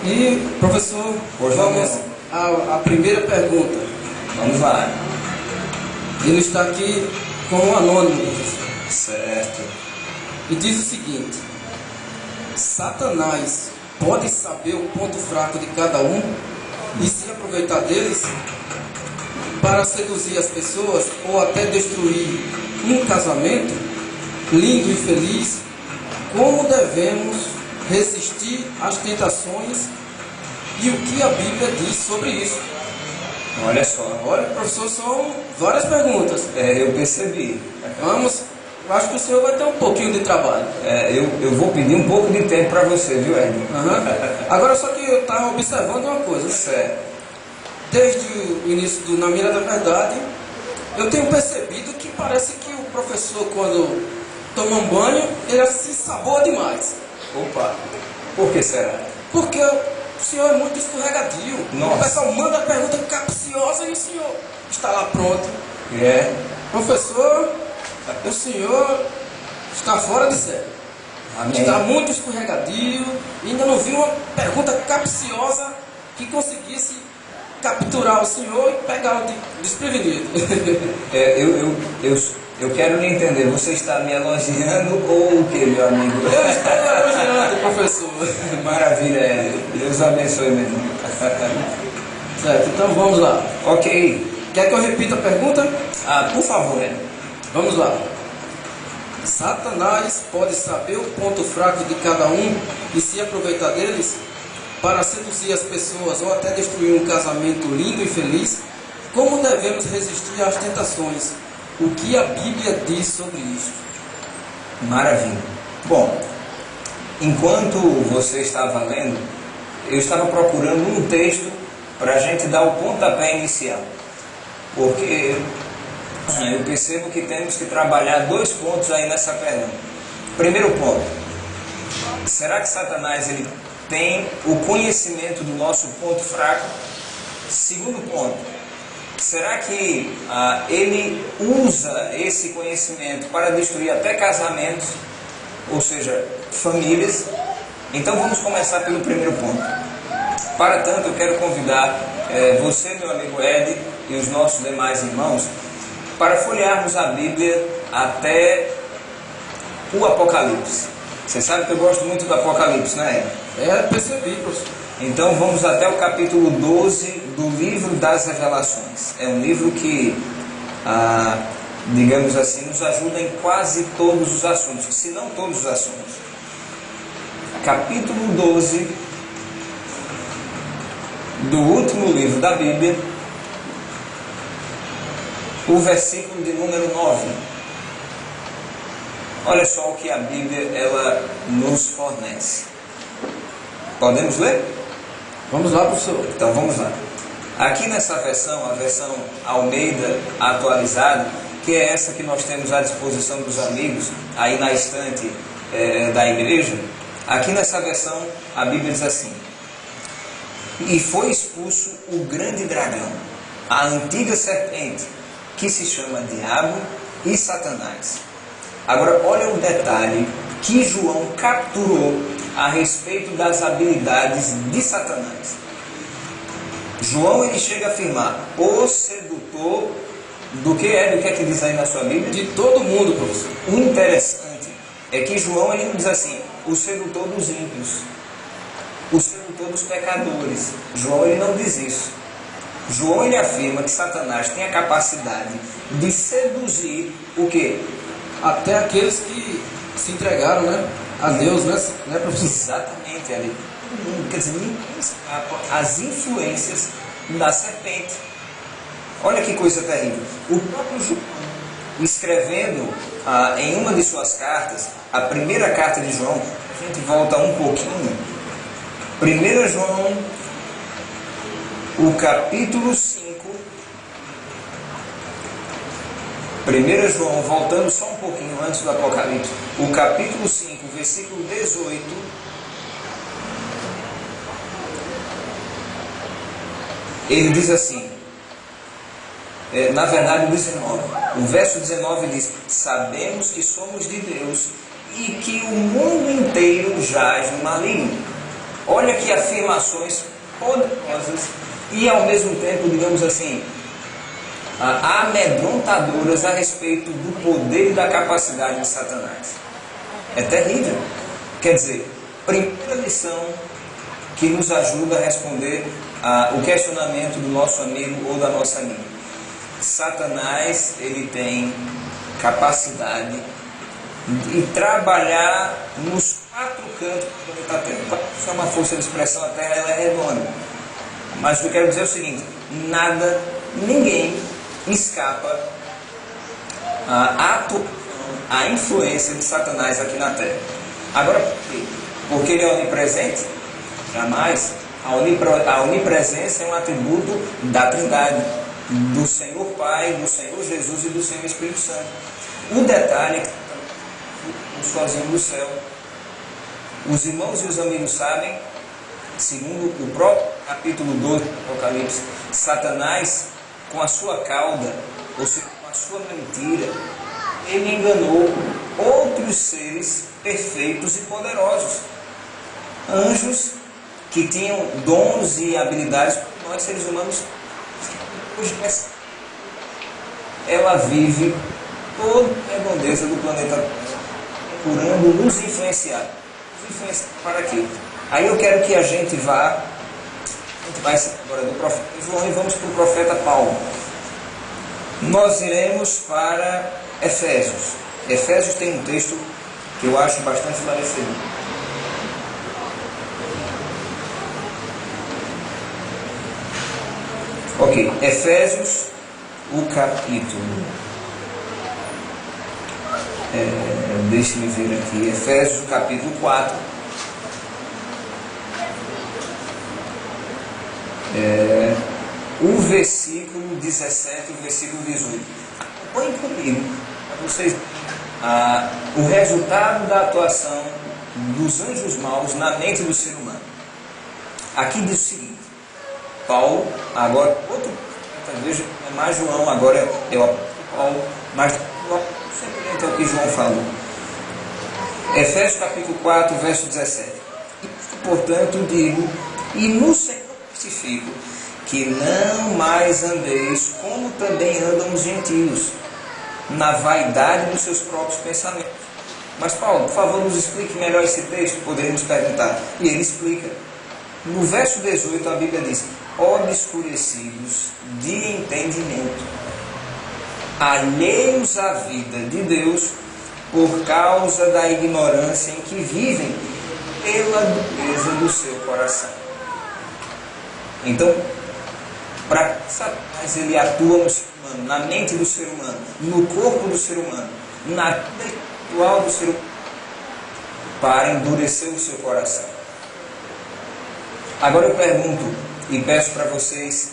E, professor, vamos à primeira pergunta. Vamos lá. Ele está aqui como anônimo, professor. Certo. E diz o seguinte: Satanás pode saber o ponto fraco de cada um e se aproveitar deles para seduzir as pessoas ou até destruir um casamento lindo e feliz? Como devemos resistir às tentações e o que a Bíblia diz sobre isso? Olha só. Olha, professor, são várias perguntas. Eu percebi. Vamos, acho que o senhor vai ter um pouquinho de trabalho. Eu vou pedir um pouco de tempo para você, viu, Ed? Agora, só que eu estava observando uma coisa. Certo. Desde o início do Na Mira da Verdade, eu tenho percebido que parece que o professor, quando toma um banho, ele se ensaboa demais. Opa, por que será? Porque o senhor é muito escorregadio. Nossa. O pessoal manda a pergunta capciosa e o senhor está lá pronto. Professor, o senhor está fora de série. Amém. Está muito escorregadio e ainda não vi uma pergunta capciosa que conseguisse capturar o senhor e pegá-lo desprevenido. Eu quero lhe entender, você está me elogiando ou o que, meu amigo? Eu estou elogiando, professor. Maravilha, Deus abençoe mesmo. Certo, então vamos lá. Ok. Quer que eu repita a pergunta? Por favor, Vamos lá. Satanás pode saber o ponto fraco de cada um e se aproveitar deles para seduzir as pessoas ou até destruir um casamento lindo e feliz? Como devemos resistir às tentações? O que a Bíblia diz sobre isso? Maravilha. Bom, enquanto você estava lendo, eu estava procurando um texto para a gente dar o pontapé inicial. Porque eu percebo que temos que trabalhar 2 pontos aí nessa pergunta. Primeiro ponto: será que Satanás ele tem o conhecimento do nosso ponto fraco? Segundo ponto: será que ele usa esse conhecimento para destruir até casamentos, ou seja, famílias? Então vamos começar pelo primeiro ponto. Para tanto, eu quero convidar você, meu amigo Ed, e os nossos demais irmãos, para folhearmos a Bíblia até o Apocalipse. Você sabe que eu gosto muito do Apocalipse, né, Ed? Percebi, professor. Então vamos até o capítulo 12 do livro das Revelações. É um livro que, digamos assim, nos ajuda em quase todos os assuntos, se não todos os assuntos. Capítulo 12 do último livro da Bíblia, o versículo de número 9. Olha só o que a Bíblia ela nos fornece. Podemos ler? Vamos lá, professor. Então vamos lá. Aqui nessa versão, a versão Almeida atualizada, que é essa que nós temos à disposição dos amigos, aí na estante da igreja, aqui nessa versão a Bíblia diz assim: e foi expulso o grande dragão, a antiga serpente, que se chama Diabo e Satanás. Agora olha o detalhe que João capturou a respeito das habilidades de Satanás. João ele chega a afirmar: o sedutor do que é? Do que é que diz aí na sua Bíblia? De todo mundo, professor. O interessante é que João ele não diz assim: o sedutor dos ímpios, o sedutor dos pecadores. João ele não diz isso. João ele afirma que Satanás tem a capacidade de seduzir o quê? Até aqueles que se entregaram, né, a Deus, né, professor? Exatamente, ali. Quer dizer, as influências da serpente. Olha que coisa terrível. O próprio João, escrevendo em uma de suas cartas, a primeira carta de João, a gente volta um pouquinho. 1 João, o capítulo 5. 1 João, voltando só um pouquinho antes do Apocalipse, o capítulo 5, versículo 18. Ele diz assim, na verdade o 19, o verso 19 diz: sabemos que somos de Deus e que o mundo inteiro jaz no maligno. Olha que que afirmações poderosas e ao mesmo tempo, digamos assim, amedrontadoras a respeito do poder e da capacidade de Satanás. É terrível. Quer dizer, primeira lição que nos ajuda a responder o questionamento do nosso amigo ou da nossa amiga. Satanás, ele tem capacidade de trabalhar nos 4 cantos do planeta Terra. Isso é uma força de expressão, a Terra ela é redonda. Mas o que eu quero dizer é o seguinte: nada, ninguém escapa à influência de Satanás aqui na Terra. Agora, por quê? Porque ele é onipresente? Jamais. A onipresença é um atributo da Trindade, do Senhor Pai, do Senhor Jesus e do Senhor Espírito Santo. O detalhe é que sozinho do céu. Os irmãos e os amigos sabem, segundo o próprio capítulo 2 do Apocalipse, Satanás, com a sua cauda, ou seja, com a sua mentira, ele enganou outros seres perfeitos e poderosos. Anjos que tinham dons e habilidades como nós seres humanos. Hoje ela vive toda a redondeza do planeta procurando nos influenciar. Nos influenciar para quê? Aí eu quero que a gente vai agora do profeta João e vamos para o profeta Paulo. Nós iremos para Efésios. Efésios tem um texto que eu acho bastante esclarecedor. Ok, Efésios, o capítulo. Deixe-me ver aqui. Efésios, capítulo 4. O versículo 17 e o versículo 18. Acompanhe comigo, para vocês o resultado da atuação dos anjos maus na mente do ser humano. Aqui diz o seguinte: Paulo, agora, outro, veja, é mais João, agora é o Paulo, mas sempre é o que João falou. Efésios capítulo 4, verso 17. Portanto, digo, e no Senhor testifico, que não mais andeis como também andam os gentios, na vaidade dos seus próprios pensamentos. Mas Paulo, por favor, nos explique melhor esse texto, poderíamos perguntar. E ele explica. No verso 18 a Bíblia diz: obscurecidos de entendimento, alheios à vida de Deus, por causa da ignorância em que vivem, pela dureza do seu coração. Então, para que Satanás ele atua no ser humano, na mente do ser humano, no corpo do ser humano, na vida espiritual do ser humano, para endurecer o seu coração. Agora eu pergunto e peço para vocês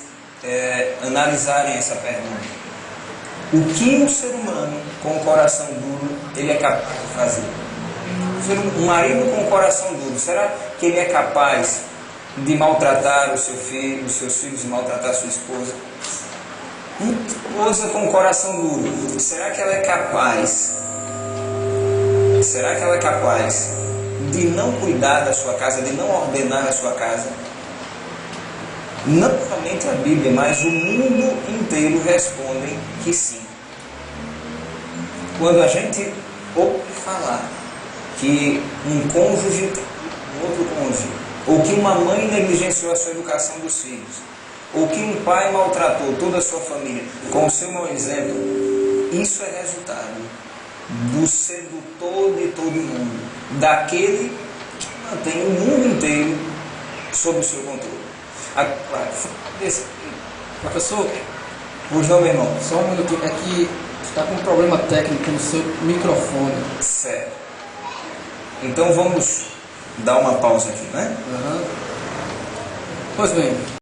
analisarem essa pergunta. O que um ser humano com um coração duro ele é capaz de fazer? Um marido com um coração duro, será que ele é capaz de maltratar o seu filho, os seus filhos, de maltratar a sua esposa? Uma esposa com um coração duro, será que ela é capaz de não cuidar da sua casa, de não ordenar a sua casa? Não somente a Bíblia, mas o mundo inteiro respondem que sim. Quando a gente ouve falar que um cônjuge tem um outro cônjuge, ou que uma mãe negligenciou a sua educação dos filhos, ou que um pai maltratou toda a sua família com o seu mau exemplo, isso é resultado do sedutor de todo mundo, daquele que mantém o mundo inteiro sob o seu controle. Agora, professor, pois não, meu irmão? só um minutinho, é que está com um problema técnico no seu microfone. Certo. Então vamos dar uma pausa aqui, né? Pois bem.